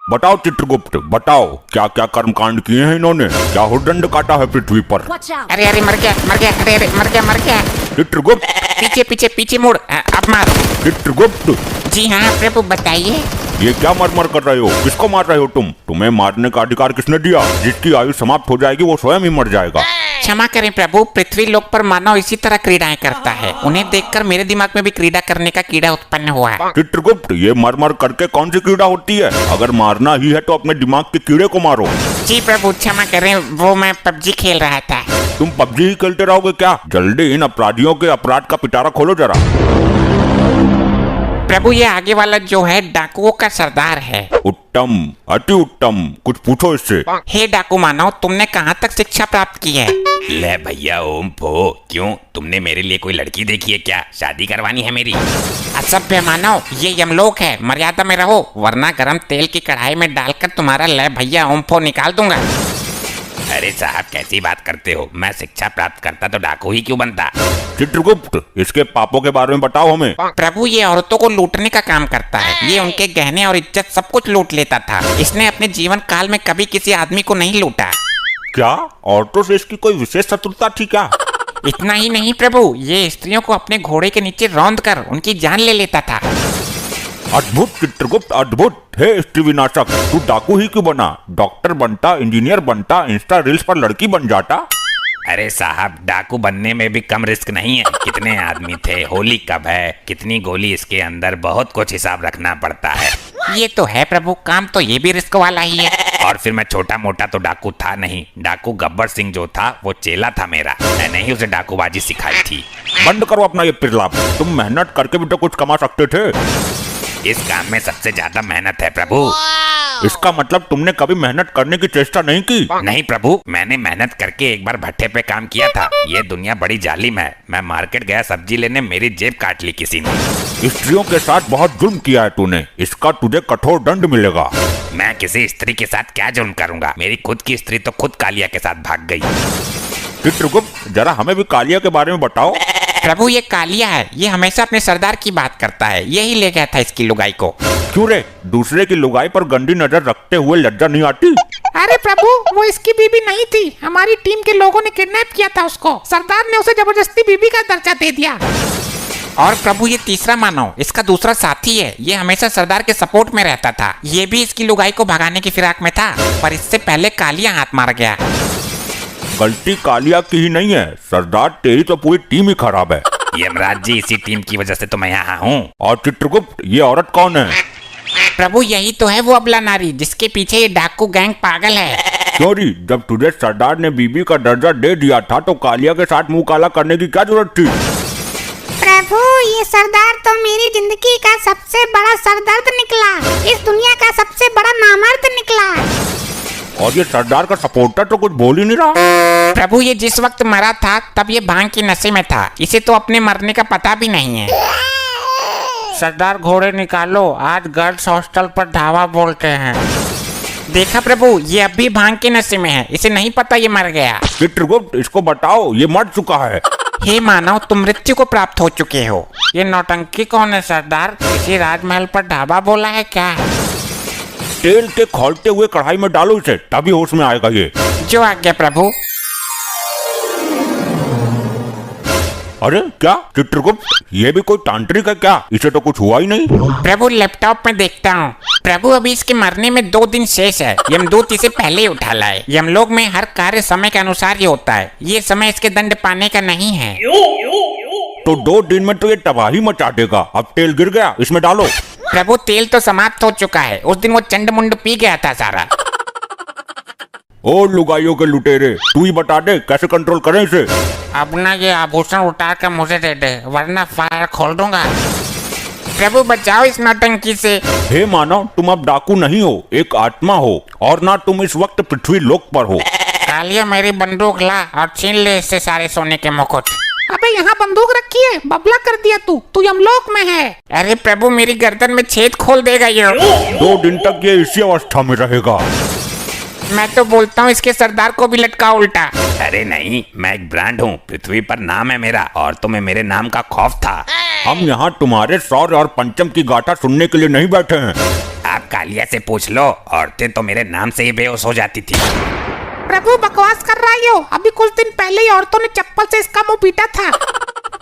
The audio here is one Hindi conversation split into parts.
बताओ चित्रगुप्त, बताओ क्या क्या कर्मकांड किए हैं इन्होंने, क्या हुड़दंड काटा है पृथ्वी पर। अरे अरे मर गया मर गया, अरे अरे मर गया मर गया। चित्रगुप्त, पीछे पीछे पीछे मुड़, अब मार। चित्रगुप्त, जी हाँ प्रभु बताइए। ये क्या मर कर रहे हो, किसको मार रहे हो तुम? तुम्हें मारने का अधिकार किसने दिया? जिसकी आयु समाप्त हो जाएगी वो स्वयं ही मर जाएगा। क्षमा करें प्रभु, पृथ्वी लोक पर मानव इसी तरह क्रीड़ाएं करता है। उन्हें देखकर मेरे दिमाग में भी क्रीड़ा करने का कीड़ा उत्पन्न हुआ है। चित्रगुप्त, ये मर करके कौन सी क्रीड़ा होती है? अगर मारना ही है तो अपने दिमाग के कीड़े को मारो। जी प्रभु क्षमा करें, वो मैं पबजी खेल रहा था। तुम पबजी ही खेलते रहोगे क्या? जल्दी इन अपराधियों के अपराध का पिटारा खोलो जरा। प्रभु ये आगे वाला जो है डाकुओं का सरदार है। उत्तम, अति उत्तम, कुछ पूछो इससे। हे डाकू मानव, तुमने कहाँ तक शिक्षा प्राप्त की है? ले भैया ओम फो, क्यों तुमने मेरे लिए कोई लड़की देखी है क्या? शादी करवानी है मेरी? असभ्य मानव, ये यमलोक है, मर्यादा में रहो वरना गरम तेल की कढ़ाई में डालकर तुम्हारा ले भैया ओम फो निकाल दूंगा। अरे साहब कैसी बात करते हो, मैं शिक्षा प्राप्त करता तो डाकू ही क्यों बनता? चित्रगुप्त, इसके पापों के बारे में बताओ हमें। प्रभु ये औरतों को लूटने का काम करता है। ये उनके गहने और इज्जत सब कुछ लूट लेता था। इसने अपने जीवन काल में कभी किसी आदमी को नहीं लूटा। क्या औरतों से इसकी कोई विशेष शत्रुता थी क्या? इतना ही नहीं प्रभु, ये स्त्रियों को अपने घोड़े के नीचे रौंद कर उनकी जान ले लेता था। अद्भुत चित्रगुप्त, अद्भुत। हे स्त्री विनाशक, तू डाकू ही क्यों बना? डॉक्टर बनता, इंजीनियर बनता, इंस्टा रील्स पर लड़की बन जाता। अरे साहब डाकू बनने में भी कम रिस्क नहीं है। कितने आदमी थे, होली कब है, कितनी गोली इसके अंदर, बहुत कुछ हिसाब रखना पड़ता है। ये तो है प्रभु, काम तो ये भी रिस्क वाला ही है। और फिर मैं छोटा मोटा तो डाकू था नहीं। डाकू गब्बर सिंह जो था वो चेला था मेरा, मैंने ही उसे डाकूबाजी सिखाई थी। बंद करो अपना ये पिरलाप, तुम मेहनत करके भी तो कुछ कमा सकते थे। इस काम में सबसे ज्यादा मेहनत है प्रभु। इसका मतलब तुमने कभी मेहनत करने की चेष्टा नहीं की? नहीं प्रभु, मैंने मेहनत करके एक बार भट्टे पे काम किया था। ये दुनिया बड़ी जालिम है। मैं मार्केट गया सब्जी लेने, मेरी जेब काट ली किसी ने। स्त्रियों के साथ बहुत जुल्म किया है तूने, इसका तुझे कठोर दंड मिलेगा। मैं किसी स्त्री के साथ क्या जुल्म करूंगा? मेरी खुद की स्त्री तो खुद कालिया के साथ भाग गई। चित्रगुप्त, जरा हमें भी कालिया के बारे में बताओ। प्रभु ये कालिया है, ये हमेशा अपने सरदार की बात करता है। यही ले गया था इसकी लुगाई को। क्यों रे, दूसरे की लुगाई पर गंदी नजर रखते हुए लज्जा नहीं आती? अरे प्रभु, वो इसकी बीबी नहीं थी, हमारी टीम के लोगों ने किडनैप किया था उसको। सरदार ने उसे जबरदस्ती बीबी का दर्जा दे दिया। और प्रभु ये तीसरा मानव इसका दूसरा साथी है। ये हमेशा सरदार के सपोर्ट में रहता था। ये भी इसकी लुगाई को भगाने की फिराक में था, पर इससे पहले कालिया हाथ मार गया। गलती कालिया की ही नहीं है सरदार, तेरी तो पूरी टीम ही खराब है। यमराज जी, इसी टीम की वजह से तो मैं यहाँ हूँ। और चित्रगुप्त, ये औरत कौन है? प्रभु यही तो है वो अबला नारी जिसके पीछे ये डाकू गैंग पागल है। क्यों री, जब तुझे सरदार ने बीबी का दर्जा दे दिया था तो कालिया के साथ मुंह काला करने की क्या जरूरत थी? प्रभु ये सरदार तो मेरी जिंदगी का सबसे बड़ा सरदर्द निकला, इस दुनिया का सबसे बड़ा नामर्द निकला। और ये सरदार का सपोर्टर तो कुछ बोल ही नहीं रहा। प्रभु ये जिस वक्त मरा था तब ये भांग की नशे में था। इसे तो अपने मरने का पता भी नहीं है। सरदार घोड़े निकालो, आज गर्ल्स हॉस्टल पर धावा बोलते हैं। देखा प्रभु, ये अब भी भांग के नशे में है, इसे नहीं पता ये मर गया। चित्रगुप्त, इसको बताओ ये मर चुका है। हे मानव, तुम मृत्यु को प्राप्त हो चुके हो। ये नौटंकी कौन है सरदार? किसी राजमहल पर ढाबा बोला है क्या? तेल के खौलते हुए कढ़ाई में डालो इसे, तभी होश में आएगा ये। जो आज्ञा प्रभु। अरे क्या चित्रगुप्त, ये भी कोई तांत्रिक है क्या? इसे तो कुछ हुआ ही नहीं। प्रभु लैपटॉप में देखता हूँ। प्रभु अभी इसके मरने में 2 दिन शेष है। यमदूत इसे पहले ही उठा लाए। यमलोक में हर कार्य समय के अनुसार ही होता है। ये समय इसके दंड पाने का नहीं है। तो 2 दिन में तो ये तबाही मचा देगा। अब तेल गिर गया, इसमें डालो। प्रभु तेल तो समाप्त हो चुका है। उस दिन वो चंड मुंड पी गया था सारा। ओ लुगाइयों के लुटेरे, तू ही बता दे कैसे कंट्रोल करें इसे। अब ना ये आभूषण उतार कर मुझे दे दे, वरना फायर खोल दूंगा। प्रभु बचाओ इस नौटंकी से। हे मानव, तुम अब डाकू नहीं हो, एक आत्मा हो, और ना तुम इस वक्त पृथ्वी लोक पर हो। कालिया मेरी बंदूक ला और छीन ले इससे सारे सोने के मुकुट। अबे यहाँ बंदूक रखी है, बबला कर दिया तू यमलोक में है। अरे प्रभु मेरी गर्दन में छेद खोल देगा ये। 2 दिन तक ये इसी अवस्था में रहेगा। मैं तो बोलता हूँ इसके सरदार को भी लटका उल्टा। अरे नहीं, मैं एक ब्रांड हूँ, पृथ्वी पर नाम है मेरा, और तुम्हें मेरे नाम का खौफ था। हम यहाँ तुम्हारे सौर्य और पंचम की गाथा सुनने के लिए नहीं बैठे हैं। आप कालिया से पूछ लो, औरतें तो मेरे नाम से ही बेहोश हो जाती थी। प्रभु बकवास कर रही हो, अभी कुछ दिन पहले ही औरतों ने चप्पल से इसका मुंह पीटा था।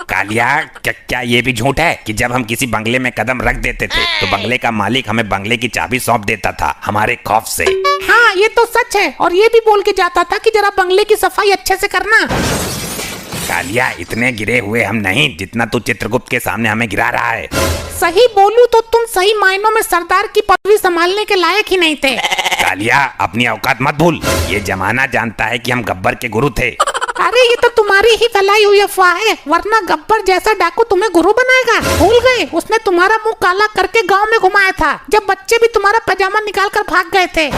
कालिया, क्या ये भी झूठ है कि जब हम किसी बंगले में कदम रख देते थे तो बंगले का मालिक हमें बंगले की चाबी सौंप देता था हमारे खौफ से? हाँ ये तो सच है, और ये भी बोल के जाता था कि जरा बंगले की सफाई अच्छे से करना। कालिया, इतने गिरे हुए हम नहीं जितना तू चित्रगुप्त के सामने हमें गिरा रहा है। सही बोलूं तो तुम सही मायनों में सरदार की पदवी संभालने के लायक ही नहीं थे। कालिया, अपनी औकात मत भूल, ये जमाना जानता है कि हम गब्बर के गुरु थे। अरे ये तो तुम्हारी ही फैलाई हुई अफवाह है, वरना गब्बर जैसा डाकू तुम्हें गुरु बनाएगा। भूल गए, उसने तुम्हारा मुंह काला करके गांव में घुमाया था, जब बच्चे भी तुम्हारा पैजामा निकाल कर भाग गए थे।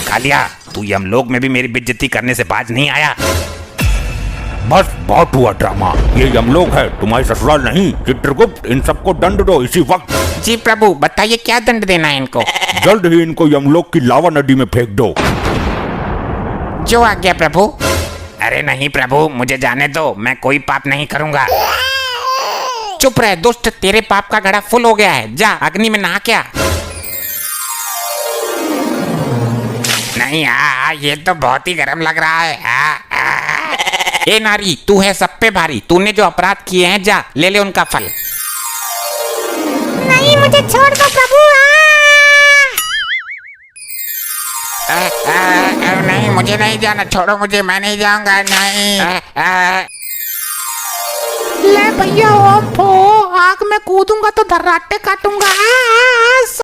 कालिया, तू यमलोक में भी मेरी बेइज्जती करने से बाज नहीं आया। बस बहुत हुआ ड्रामा, ये यमलोक है, तुम्हारी ससुराल नहीं। चित्रगुप्त, इन सबको दंड दो इसी वक्त। जी प्रभु, बताइए क्या दंड देना है इनको? जल्द ही इनको यमलोक की लावा नदी में फेंक दो। जो आज्ञा प्रभु। अरे नहीं प्रभु, मुझे जाने दो, मैं कोई पाप नहीं करूंगा। चुप रहे दुष्ट, तेरे पाप का घड़ा फुल हो गया है, जा अग्नि में नहा क्या। नहीं, ये तो बहुत ही गर्म लग रहा है। ए नारी, तू है सब पे भारी, तूने जो अपराध किए हैं जा ले ले उनका फल। नहीं, मुझे छोड़ दो प्रभु। नहीं मुझे नहीं जाना, छोड़ो मुझे, मैं नहीं जाऊंगा, नहीं। ले भैया, ओम फो, आग में कूदूंगा तो धर्राटे काटूंगा।